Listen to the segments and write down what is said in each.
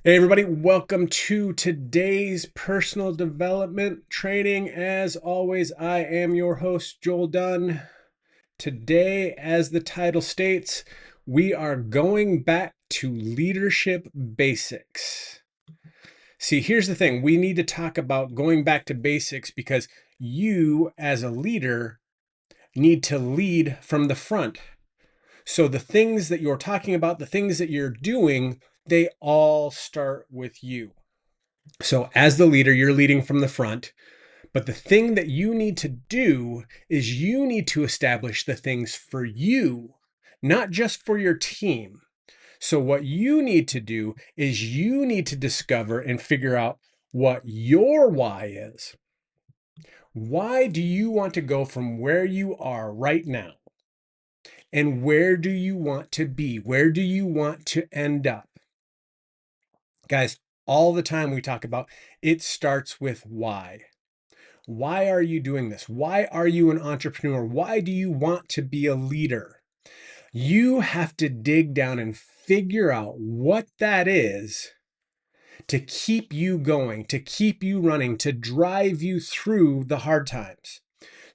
Hey everybody, welcome to today's personal development training. As always, I am your host, Joel Dunn. Today, as the title states, we are going back to leadership basics. See, here's the thing. We need to talk about going back to basics because you, as a leader, need to lead from the front. So the things that you're talking about, the things that you're doing, they all start with you. So as the leader, you're leading from the front. But the thing that you need to do is you need to establish the things for you, not just for your team. So what you need to do is you need to discover and figure out what your why is. Why do you want to go from where you are right now? And where do you want to be? Where do you want to end up? Guys, all the time we talk about it starts with why. Why are you doing this? Why are you an entrepreneur? Why do you want to be a leader? You have to dig down and figure out what that is to keep you going, to keep you running, to drive you through the hard times.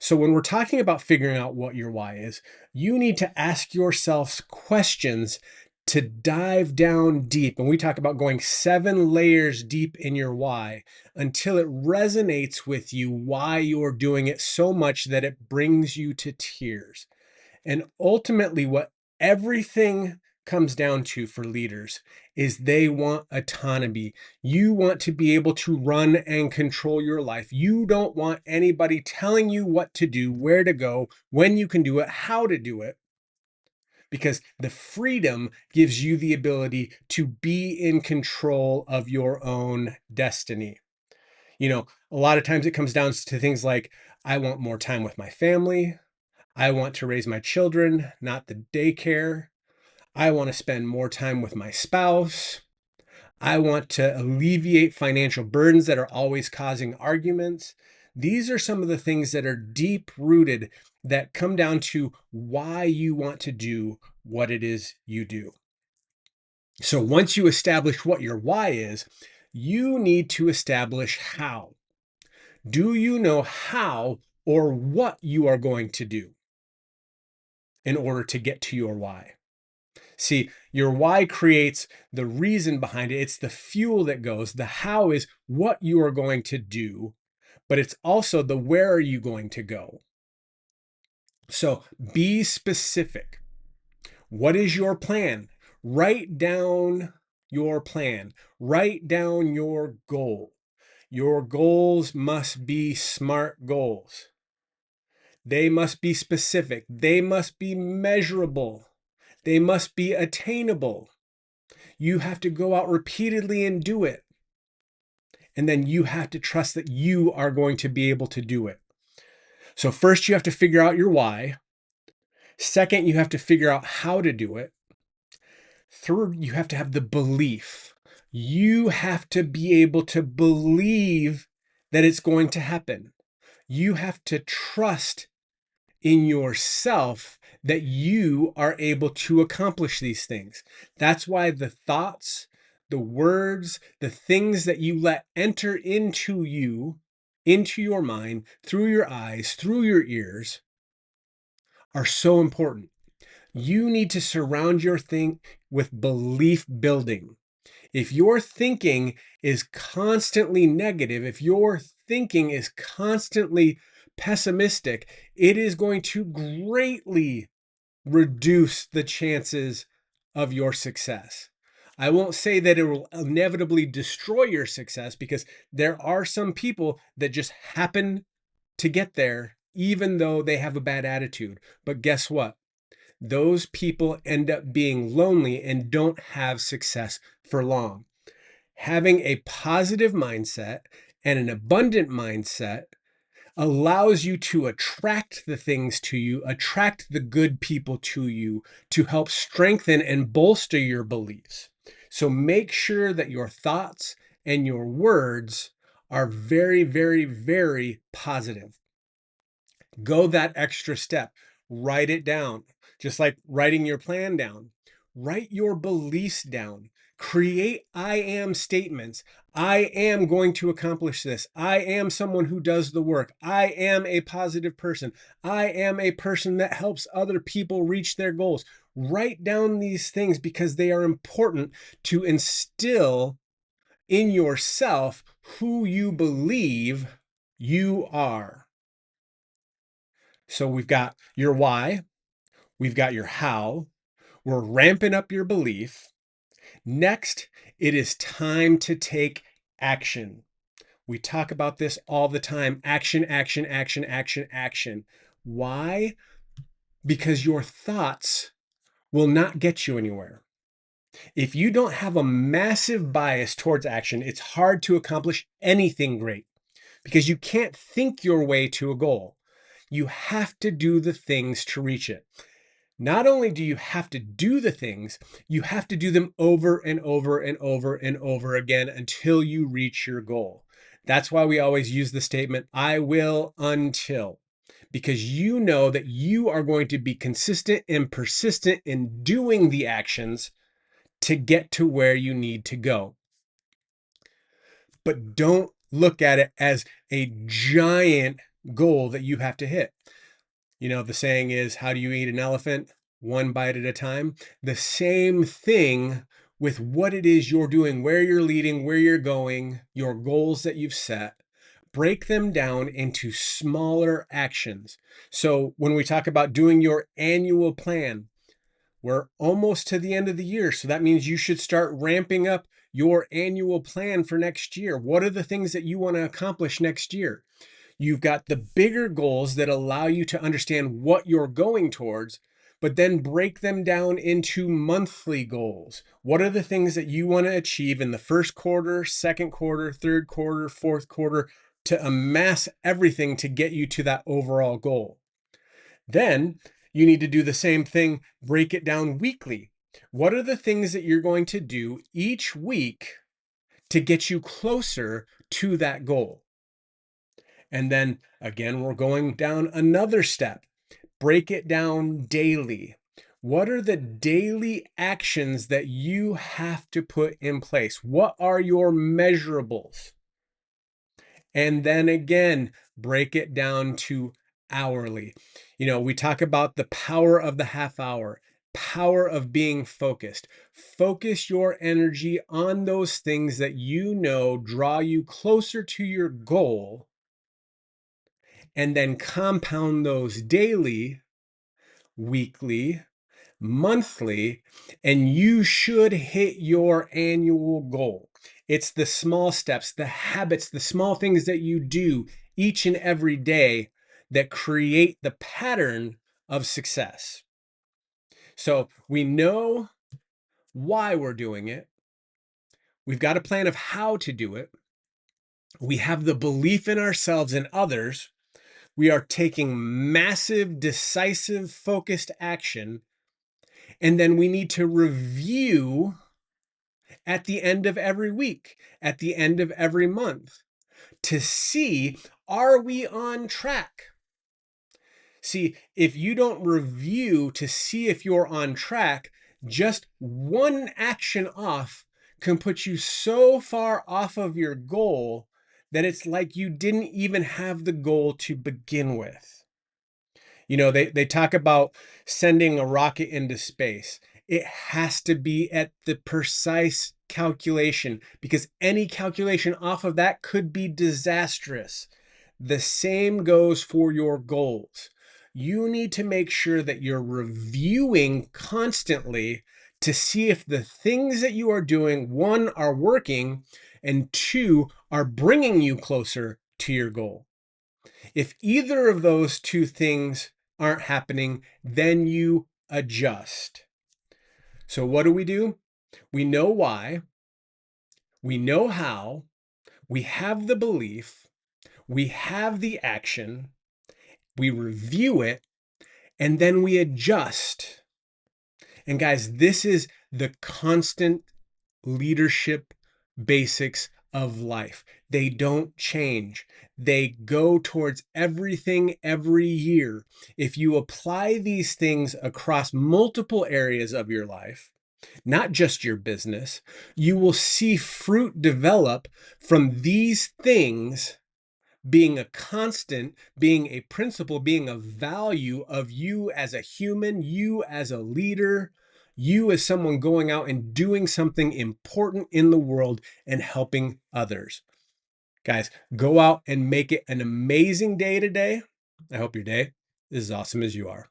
So when we're talking about figuring out what your why is, you need to ask yourself questions to dive down deep. And we talk about going 7 layers deep in your why until it resonates with you why you're doing it so much that it brings you to tears. And ultimately, what everything comes down to for leaders is they want autonomy. You want to be able to run and control your life. You don't want anybody telling you what to do, where to go, when you can do it, how to do it, because the freedom gives you the ability to be in control of your own destiny. A lot of times it comes down to things like, I want more time with my family. I want to raise my children, not the daycare. I want to spend more time with my spouse. I want to alleviate financial burdens that are always causing arguments. These are some of the things that are deep rooted that come down to why you want to do what it is you do. So once you establish what your why is, you need to establish how. Do you know how or what you are going to do in order to get to your why? See, your why creates the reason behind it. It's the fuel that goes. The how is what you are going to do, but it's also the where are you going to go. So be specific. What is your plan? Write down your plan. Write down your goal. Your goals must be SMART goals. They must be specific. They must be measurable. They must be attainable. You have to go out repeatedly and do it. And then you have to trust that you are going to be able to do it. So first you have to figure out your why. Second, you have to figure out how to do it. Third, you have to have the belief. You have to be able to believe that it's going to happen. You have to trust in yourself that you are able to accomplish these things. That's why the thoughts, the words, the things that you let enter into you, into your mind, through your eyes, through your ears, are so important. You need to surround your thing with belief building. If your thinking is constantly negative, if your thinking is constantly pessimistic, it is going to greatly reduce the chances of your success. I won't say that it will inevitably destroy your success because there are some people that just happen to get there even though they have a bad attitude. But guess what? Those people end up being lonely and don't have success for long. Having a positive mindset and an abundant mindset allows you to attract the things to you, attract the good people to you to help strengthen and bolster your beliefs. So make sure that your thoughts and your words are very, very, very positive. Go that extra step. Write it down, just like writing your plan down. Write your beliefs down. Create I am statements. I am going to accomplish this. I am someone who does the work. I am a positive person. I am a person that helps other people reach their goals. Write down these things because they are important to instill in yourself who you believe you are. So we've got your why, we've got your how, we're ramping up your belief. Next, it is time to take action. We talk about this all the time. Action, action, action, action, action. Why? Because your thoughts will not get you anywhere. If you don't have a massive bias towards action, it's hard to accomplish anything great because you can't think your way to a goal. You have to do the things to reach it. Not only do you have to do the things, you have to do them over and over and over and over again until you reach your goal. That's why we always use the statement, I will until, because you know that you are going to be consistent and persistent in doing the actions to get to where you need to go. But don't look at it as a giant goal that you have to hit. You know, the saying is, how do you eat an elephant? One bite at a time. The same thing with what it is you're doing, where you're leading, where you're going, your goals that you've set. Break them down into smaller actions. So when we talk about doing your annual plan, we're almost to the end of the year. So that means you should start ramping up your annual plan for next year. What are the things that you want to accomplish next year? You've got the bigger goals that allow you to understand what you're going towards, but then break them down into monthly goals. What are the things that you want to achieve in the first quarter, second quarter, third quarter, fourth quarter to amass everything to get you to that overall goal? Then you need to do the same thing, break it down weekly. What are the things that you're going to do each week to get you closer to that goal? And then again, we're going down another step. Break it down daily. What are the daily actions that you have to put in place? What are your measurables? And then again, break it down to hourly. You know, we talk about the power of the half hour, power of being focused. Focus your energy on those things that you know draw you closer to your goal, and then compound those daily, weekly, monthly, and you should hit your annual goal. It's the small steps, the habits, the small things that you do each and every day that create the pattern of success. So we know why we're doing it. We've got a plan of how to do it. We have the belief in ourselves and others. We are taking massive, decisive, focused action. And then we need to review at the end of every week, at the end of every month, to see, are we on track? See, if you don't review to see if you're on track, just one action off can put you so far off of your goal that it's like you didn't even have the goal to begin with. You know, they talk about sending a rocket into space. It has to be at the precise calculation because any calculation off of that could be disastrous. The same goes for your goals. You need to make sure that you're reviewing constantly to see if the things that you are doing, one, are working, and two, are bringing you closer to your goal. If either of those two things aren't happening, then you adjust. So what do? We know why, we know how, we have the belief, we have the action, we review it, and then we adjust. And guys, this is the constant leadership basics of life. They don't change. They go towards everything every year. If you apply these things across multiple areas of your life, not just your business. You will see fruit develop from these things being a constant, being a principle, being a value of you as a human, you as a leader, you as someone going out and doing something important in the world and helping others. Guys, go out and make it an amazing day today. I hope your day is as awesome as you are.